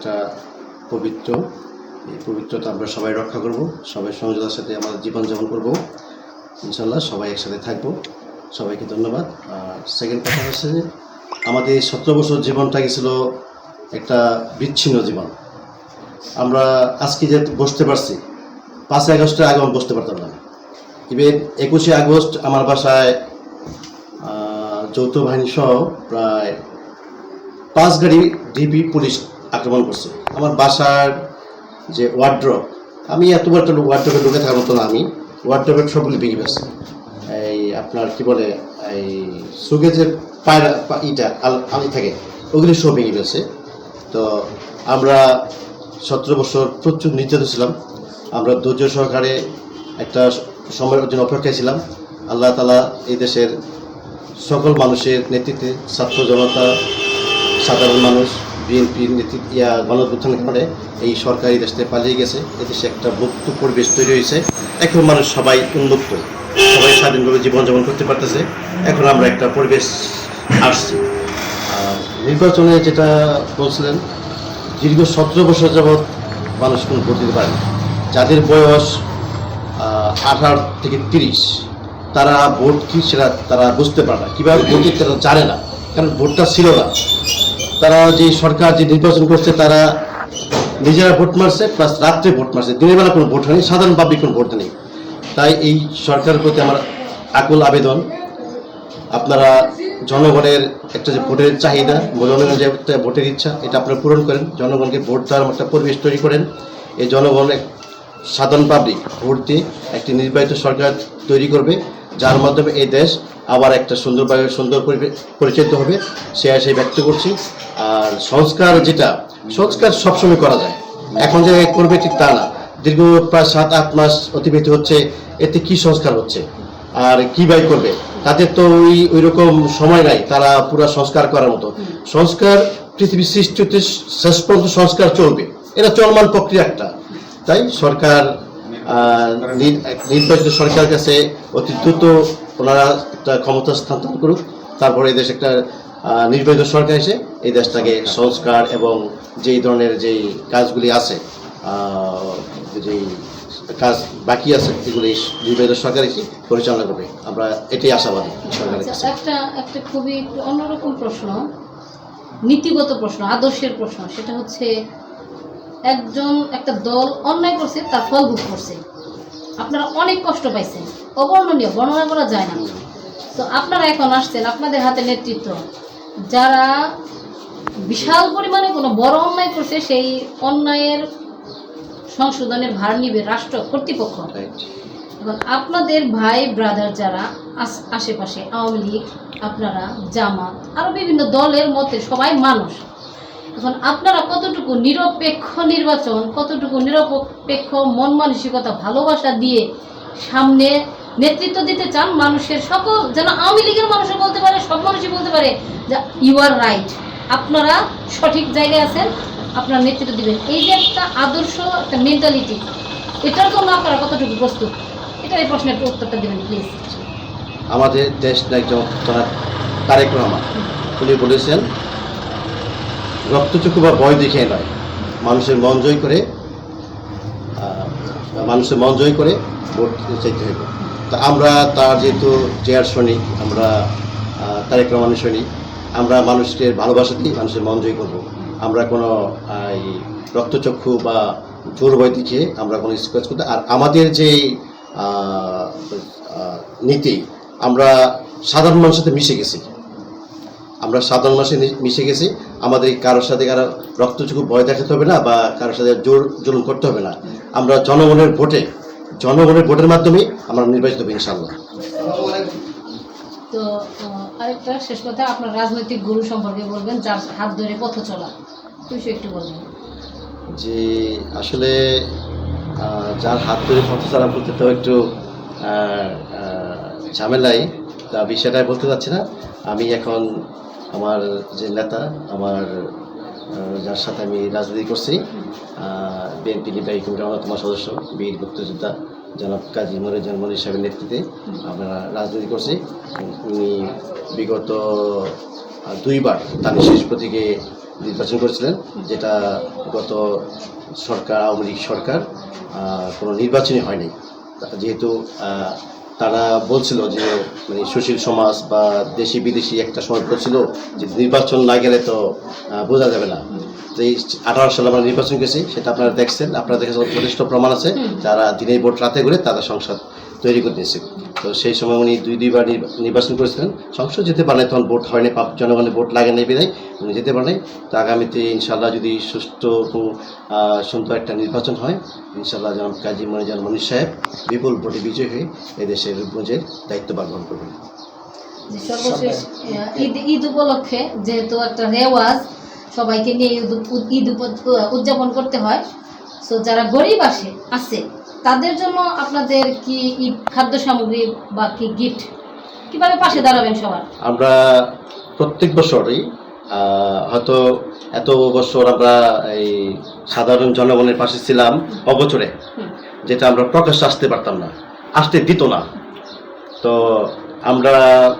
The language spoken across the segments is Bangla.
একটা পবিত্র, এই পবিত্রতা আমরা সবাই রক্ষা করব, সবাই সংযতার সাথে আমাদের জীবনযাপন করব, ইনশাল্লাহ সবাই একসাথে থাকবো। সবাইকে ধন্যবাদ। আর সেকেন্ড কথা হচ্ছে যে আমাদের 17 বছর জীবনটা গেছিল একটা বিচ্ছিন্ন জীবন। আমরা আজকে যে বসতে পারছি, 5 আগস্টের আগে আমি বসতে পারতাম না। ইভেন 21শে আগস্ট আমার বাসায় যৌথ বাহিনী সহ প্রায় 5 গাড়ি ডিবি পুলিশ আক্রমণ করছে আমার বাসার যে ওয়ার্ড্রপ। আমি এতবার একটা ওয়ার্ড্রপে ঢুকে থাকার মতো না, আমি ওয়ার্ড্রপের সবগুলি ভেঙে ফেলছি। এই আপনার কি বলে এই সুগে যে পায়রা ইটা আলি থাকে ওগুলি সব ভেঙে ফেলছে। তো আমরা 17 বছর প্রচুর নির্যাতিত ছিলাম। আমরা ধৈর্য সহকারে একটা সময়ের জন্য অপেক্ষায় ছিলাম। আল্লাহ তাআলা এই দেশের সকল মানুষের নেতৃত্বে, ছাত্র জনতা, সাধারণ মানুষ, বিএনপির নেতৃত্ব গণঅভ্যুত্থানের কারণে এই সরকারি দেশ থেকে পালিয়ে গেছে। এদেশে একটা মুক্ত পরিবেশ তৈরি হয়েছে। এখন মানুষ সবাই উন্মুক্ত, সবাই স্বাধীনভাবে জীবনযাপন করতে পারতেছে। এখন আমরা একটা পরিবেশ আসছি। নির্বাচনে যেটা বলছিলেন, দীর্ঘ 17 বছর যাবৎ মানুষ কোনো ভোট দিতে পারে না। যাদের বয়স 18 থেকে 30 তারা ভোট কী সেটা তারা বুঝতে পারে না, কীভাবে ভোট দিতে তারা জানে না, কারণ ভোটটা ছিল না। তারা যে সরকার যে নির্বাচন করছে তারা নিজেরা ভোট মারছে, প্লাস রাত্রে ভোট মারছে, দিনের বেলা কোনো ভোট হয়নি, সাধারণ পাবলিক কোনো ভোট নেই। তাই এই সরকারের প্রতি আমার আকুল আবেদন, আপনারা জনগণের একটা যে ভোটের চাহিদা, জনগণের যে একটা ভোটের ইচ্ছা, এটা আপনারা পূরণ করেন। জনগণকে ভোট দেওয়ার একটা পরিবেশ তৈরি করেন। এই জনগণ সাধারণ পাবলিক ভোট দিয়ে একটি নির্বাচিত সরকার তৈরি করবে, যার মাধ্যমে এই দেশ আবার একটা সুন্দরভাবে সুন্দর পরিচালিত হবে, সে আশায় ব্যক্ত করছি। আর সংস্কার যেটা, সংস্কার সবসময় করা যায়, এখন যে করবে ঠিক তা না। দীর্ঘ প্রায় 7-8 মাস অতিবাহিত হচ্ছে, এতে কি সংস্কার হচ্ছে আর কি বাই করবে? তাদের তো ওই রকম সময় নাই তারা পুরো সংস্কার করার মতো। সংস্কার পৃথিবীর সৃষ্টিতে শেষ পর্যন্ত সংস্কার চলবে, এটা চলমান প্রক্রিয়া একটা। তাই সরকার নির্বাচিত সরকার কাছে অতি দ্রুত ওনারা একটা ক্ষমতা স্থানান্তর করুক, তারপরে এই দেশে একটা নির্বাচিত সরকার এসে এই দেশটাকে সংস্কার এবং যেই ধরনের যেই কাজগুলি আছে, যেই কাজ বাকি আছে, এগুলি নির্বাচিত সরকার এসে পরিচালনা করবে। আমরা এটাই আশাবাদী সরকারের কাছে। একটা খুবই অন্যরকম প্রশ্ন, নীতিগত প্রশ্ন, আদর্শের প্রশ্ন। সেটা হচ্ছে একটা দল অন্যায় করছে, তার ফল ভোগ করছে, আপনারা অনেক কষ্ট পাইছেন, অবর্ণনীয়, বর্ণনা করা যায় না। তো আপনারা এখন আসছেন, আপনাদের হাতে নেতৃত্ব, যারা বিশাল পরিমাণে কোনো বড় অন্যায় করছে, সেই অন্যায়ের সংশোধনের ভার নিবে রাষ্ট্র কর্তৃপক্ষ। এখন আপনাদের ভাই ব্রাদার যারা আশেপাশে, আওয়ামী লীগ, আপনারা জামাত, আরও বিভিন্ন দলের মতে সবাই মানুষ। এখন আপনারা কতটুকু নিরপেক্ষ নির্বাচন, কতটুকু নিরপেক্ষ মন মানসিকতা, ভালোবাসা দিয়ে সামনে নেতৃত্ব দিতে চান মানুষের, সকল যেন আওয়ামী লীগের মানুষও বলতে পারে, সব মানুষই বলতে পারে যে ইউ আর রাইট, আপনারা সঠিক জায়গায় আছেন, আপনারা নেতৃত্ব দিবেন। এই যে একটা আদর্শ, একটা মেন্টালিটি, এটার জন্য আপনারা কতটুকু প্রস্তুত? এটা এই প্রশ্নের একটু উত্তরটা দেবেন প্লিজ। আমাদের দেশ একজন তারেক রহমান উনি বলেছেন, রক্তচক্ষু বা ভয় দেখিয়ে নয়, মানুষের মন জয় করে ভোট চাইতে হবে। তা আমরা তার যেহেতু চেয়ার সৈনিক, আমরা তারেক রহমানের সৈনিক, আমরা মানুষকে ভালোবাসা দিই, মানুষের মন জয় করবো। আমরা কোনো এই রক্তচক্ষু বা জোর ভয় দেখিয়ে আমরা কোনো স্কোয়াচ করতে। আর আমাদের যে নীতি, আমরা সাধারণ মানুষের সাথে মিশে গেছি, আমাদের কারোর সাথে কারো রক্তচক্ষু ভয় দেখাতে হবে না, বা কারোর সাথে জোর জুলুম করতে হবে না। আমরা জনগণের ভোটের মাধ্যমে আমরা নির্বাচিত হব ইনশাআল্লাহ। তো আরেকটা শেষ কথা, আপনার রাজনৈতিক গুরু সম্পর্কে বলবেন, যার হাত ধরে পথ চলা, একটু বলবেন। যে আসলে যার হাত ধরে পথ চলা বলতে তো একটু ঝামেলাই, তা বিষয়টাই বলতে চাচ্ছি না। আমি এখন আমার যে নেতা, আমার যার সাথে আমি রাজনীতি করছি, বিএনপি নির্বাহী কমিটির অন্যতম সদস্য, বীর মুক্তিযোদ্ধা জনাব কাজী মনিরুজ্জামান মনির সাহেবের নেতৃত্বে আমরা রাজনীতি করছি। উনি বিগত 2বার তার শেষ প্রতীকে নির্বাচন করেছিলেন, যেটা গত সরকার আওয়ামী লীগ সরকার কোনো নির্বাচনই হয়নি। যেহেতু তারা বলছিল যে মানে সুশীল সমাজ বা দেশি বিদেশি একটা সময় বলছিল যে নির্বাচন না গেলে তো বোঝা যাবে না। তো এই 18 সালে আমরা নির্বাচন করেছি, সেটা আপনারা দেখছেন, আপনারা দেখেছেন, যথেষ্ট প্রমাণ আছে। যারা দিনের ভোট রাতে করে তারা সংসদ তৈরি করে দিয়েছে। তো সেই সময় উনি দুইবার নির্বাচন করেছিলেন, সংসদ যেতে পারেন, তখন ভোট হয়নি, জনগণের ভোট লাগে নাই বিদায় উনি যেতে পারেন। তো আগামীতে ইনশাল্লাহ যদি সুষ্ঠু এবং সুন্দর একটা নির্বাচন হয়, ইনশাল্লাহ জনাব কাজী মনিরুজ্জামান মনির সাহেব বিপুল ভোটে বিজয়ী হয়ে এদেশের রূপগঞ্জের দায়িত্বভার গ্রহণ করবেন। সর্বশেষ ঈদ উপলক্ষে যেহেতু একটা রেওয়াজ সবাইকে নিয়ে ঈদ উদযাপন করতে হয়, সো যারা গরিব আছে তাদের জন্য আপনাদের কি ঈদ খাদ্য সামগ্রী বা কি গিফট কিভাবে পাশে দাঁড়াবেন সবার? আমরা প্রত্যেক বছরই হয়তো এত বছর আমরা এই সাধারণ জনগণের পাশে ছিলাম অবচরে, যেটা আমরা প্রকাশ্যে আসতে পারতাম না, আসতে দিত না। তো আমরা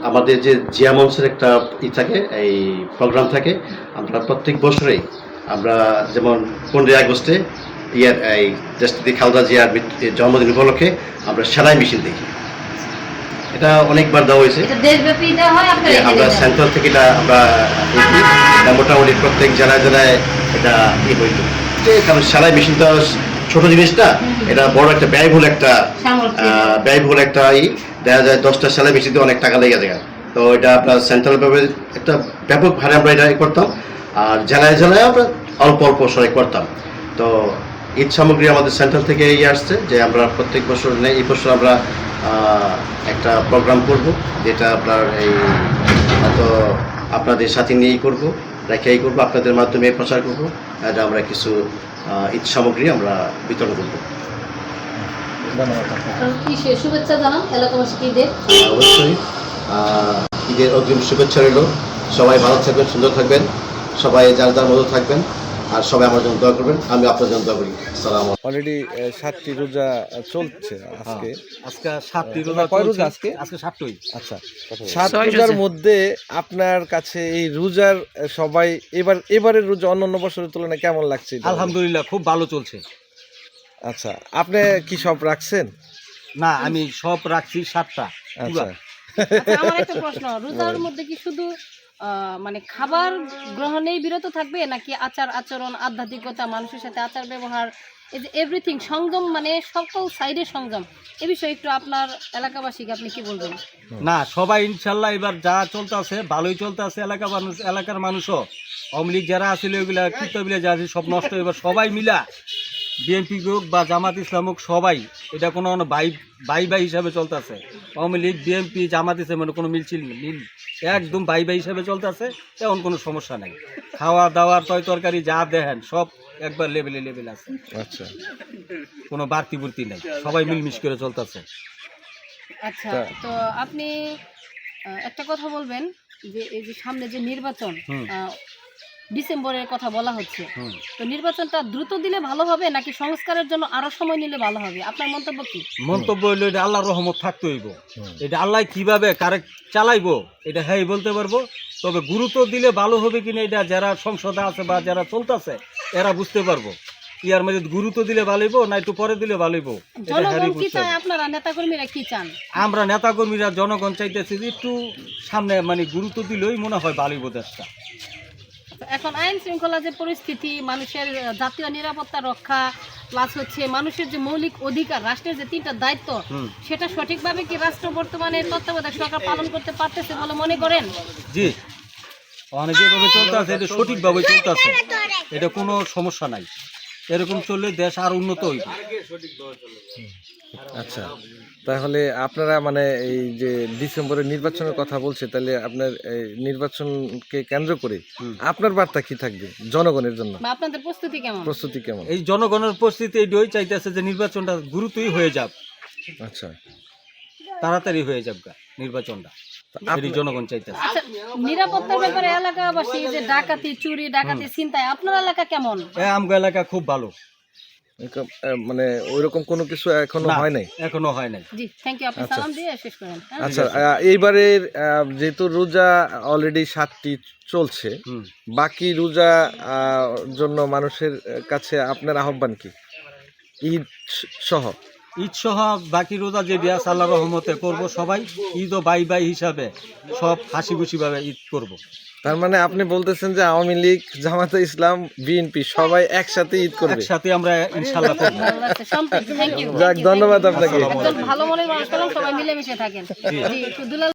আমাদের যে জিয়া মঞ্চের একটা থাকে, এই প্রোগ্রাম থাকে, আমরা প্রত্যেক বছরেই আমরা যেমন 15 আগস্টে এই দেশটি খালেদা জিয়ার জন্মদিন উপলক্ষে আমরা সেলাই মেশিন দেখি। এটা অনেকবার দেওয়া হয়েছে, আমরা সেন্ট্রাল থেকে এটা আমরা মোটামুটি প্রত্যেক জেলায় জেলায় এটা হইত। কারণ সেলাই মেশিনটা ছোট জিনিসটা, এটা বড় একটা ব্যয়বহুল একটা দেখা যায় 10টা সেলাই মেশিনতে অনেক টাকা লেগে যায়। তো এটা আপনার সেন্ট্রালভাবে একটা ব্যাপক হারে আমরা এটা করতাম, আর জেলায় জেলায় আমরা অল্প অল্প সরাই করতাম। তো ঈদ সামগ্রী আমাদের সেন্ট্রাল থেকে আসছে, যে আমরা প্রত্যেক বছর নেই, এই বছর আমরা একটা প্রোগ্রাম করব, যেটা আপনার এই হয়তো আপনাদের সাথে নিয়েই করবো, রেখেই করবো, আপনাদের মাধ্যমে প্রচার করবো। এটা আমরা কিছু ঈদ সামগ্রী আমরা বিতরণ করবো। শুভেচ্ছা জানান এলাকাবাসীকে ঈদের। অবশ্যই ঈদের অগ্রিম শুভেচ্ছা রইল। সবাই ভালো থাকবেন, সুন্দর থাকবেন, সবাই যার যার মতো থাকবেন, আর সবাই আমার জন্য দোয়া করবেন, আমি আপনার জন্য দোয়া করি। সালাম। অলরেডি 7টি রোজা চলছে আজকে। আজকে 7টি রোজা, কয় রোজা আজকে? আজকে 7টি। আচ্ছা, 7 রোজার মধ্যে আপনার কাছে এই রোজার সবাই এবারের রোজা অন্যান্য বছরের তুলনায় কেমন লাগছে? আলহামদুলিল্লাহ খুব ভালো চলছে। আচ্ছা, আপনি কি সব রাখছেন? না, আমি সব রাখছি 7টা। আচ্ছা, আমার একটা প্রশ্ন, রোজার মধ্যে কি শুধু মানে খাবার গ্রহণেই বিরত থাকবে, নাকি আচার আচরণ, আধ্যাত্মিকতা, মানুষের সাথে আচার ব্যবহার, এই যে এভরিথিং সংযম, মানে সকল সাইডে সংযম, এ বিষয়ে একটু আপনার এলাকাবাসীকে আপনি কি বলবেন? না, সবাই ইনশাল্লাহ এবার যা চলতে আছে ভালোই চলতে আছে। এলাকার মানুষও আওয়ামী লীগ যারা আছিল ওইগুলা কৃতবিলা যা আছে সব নষ্ট। এবার সবাই মিলা, বিএনপি হোক বা জামাত ইসলাম হোক, সবাই এটা কোনো ভাই হিসাবে চলতে আছে। আওয়ামী লীগ, বিএনপি, জামাত ইসলামের কোনো মিল একদম ভাই হিসাবে চলতে আছে। তেমন কোনো সমস্যা নাই। খাওয়া দাওয়ার তরকারি যা দেখেন সব একবার লেভেল আছে। আচ্ছা, কোনো বাড়তি বুড়তি নাই, সবাই মিলমিশ করে চলতেছে। আচ্ছা, তো আপনি একটা কথা বলবেন যে এই যে সামনে যে নির্বাচন ডিসেম্বরের কথা বলা হচ্ছে, তো নির্বাচনটা দ্রুত দিলে ভালো হবে নাকি সংস্কারের জন্য আরো সময় নিলে ভালো হবে? আপনার মন্তব্য কি? মন্তব্য হইলো এটা আল্লাহর রহমত থাকতে হইব। এটা আল্লাহ কিভাবে কারেক্ট চালাইবো এটা হ্যাঁ বলতে পারবো। তবে গুরুত্ব দিলে ভালো হবে কিনা এটা যারা সংসদে আছে বা যারা চলতেছে এরা বুঝতে পারবো। ইয়ার মধ্যে গুরুত্ব দিলে ভালো হইব না একটু পরে দিলে ভালো হইব। জনগণ কি চায়, আপনারা নেতাকর্মীরা কি চান? আমরা নেতাকর্মীরা জনগণ চাইতেছি যে একটু সামনে মানে গুরুত্ব দিলেই মনে হয় ভালো হইব দেশটা। এখন আইন শৃঙ্খলা যে পরিস্থিতি, মানুষের জাতীয় নিরাপত্তা রক্ষা, প্লাস হচ্ছে মানুষের যে মৌলিক অধিকার, রাষ্ট্রের যে 3টা দায়িত্ব, সেটা সঠিকভাবে কি রাষ্ট্র বর্তমানে তত্ত্বাবধায়ক সরকার পালন করতে পারতেছে বলে মনে করেন? জি, অনেক যেভাবে চলতে আছে এটা সঠিকভাবে চলতে আছে, এটা কোনো সমস্যা নাই। এরকম চললে দেশ আর উন্নত হইবে। আচ্ছা, তাহলে আপনারা মানে এই যে ডিসেম্বরের নির্বাচনের কথা বলছে, তাহলে আপনার নির্বাচনকে কেন্দ্র করে আপনার বার্তা কি থাকবে জনগণের জন্য? আপনাদের প্রস্তুতি কেমন? এই জনগণের পরিস্থিতি এইটাই চাইতেছে যে নির্বাচনটা দ্রুতই হয়ে যাক। আচ্ছা, তাড়াতাড়ি হয়ে যাক নির্বাচনটা, জনগণ চাইতেছে। আচ্ছা, নিরাপত্তার ব্যাপারে এলাকাবাসী যে ডাকাতি, চুরি, ডাকাতি, ছিনতাই, আপনার এলাকা কেমন? আমগো এলাকা খুব ভালো। মানে ওইরকম কোনো কিছু এখনো না, হয় নাই? এখনো হয় নাই। জি থ্যাংক ইউ, আপনি সালাম দিয়ে শেষ করেন। হ্যাঁ? আচ্ছা, এইবারের যেহেতু রোজা অলরেডি 7টি চলছে, হুম। বাকি রোজা জন্য মানুষের কাছে আপনার আহ্বান কি? ঈদ সহ ঈদ সহ বাকি রোজা যে আছে আল্লাহর রহমতে করব সবাই, ঈদও বাই বাই হিসাবে সব হাসি খুশি ভাবে ঈদ করব। তার মানে আপনি বলতেছেন যে আওয়ামী লীগ, জামাতে ইসলাম, বিএনপি সবাই একসাথে ঈদ করবে? একসাথে আমরা ইনশাল্লাহ করব। ভালো লাগছে, সম্পৃক্ত, থ্যাংক ইউ। যাক, ধন্যবাদ আপনাকে। একজন ভালো মনের মানুষ পেলাম, সবাই মিলেমিশে থাকেন। জি, একটু দুলাল